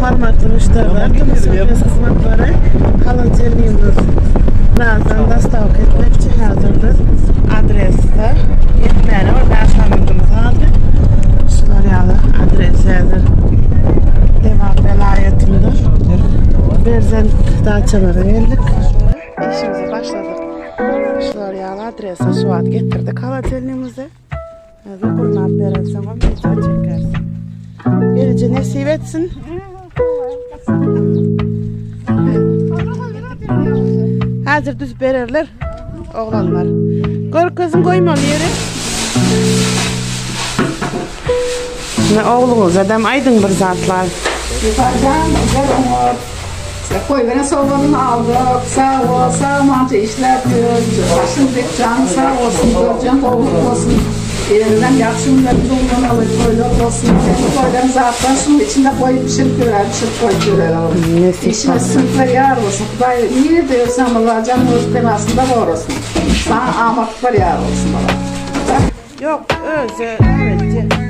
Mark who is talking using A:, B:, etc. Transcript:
A: Hormatly müşteriler, sürpriz hizmetleri halacılığımız birazdan dastavuk etmek için hazırdır. Adreste yetmeni orada aşamımız aldı. Şular yalı adres yazır. Devam velayetinde. Berzen dağçalara geldik. İşimize başladık. Şular yalı adrese suat getirdik halacılığımızı. Hazır kurmak verirsen o video çekersin. Gelici nasip etsin. Hazır düz verirler oğlanlar. Gör kızım koyma onu yere. Ne oğlumuz adam aydın bir zatlar.
B: Yukarıdan güzel umur. Koy bana soğanını aldık. Sağ ol, sağ mantı işletiyoruz. Başındık canı sağ olsun. Görcan doğruluk olsun. Elinden yakşımlar uzunluğunu alıp koyuyor olsun. Koydan zaten şunun içinde koyup pişirip görer, pişirip koyup görer. İşine sınıflar yar olsun. Niye diyorsan Allah canım özlem aslında var olsun. Sana amatlar yar olsun bana.
A: Yok özel evet.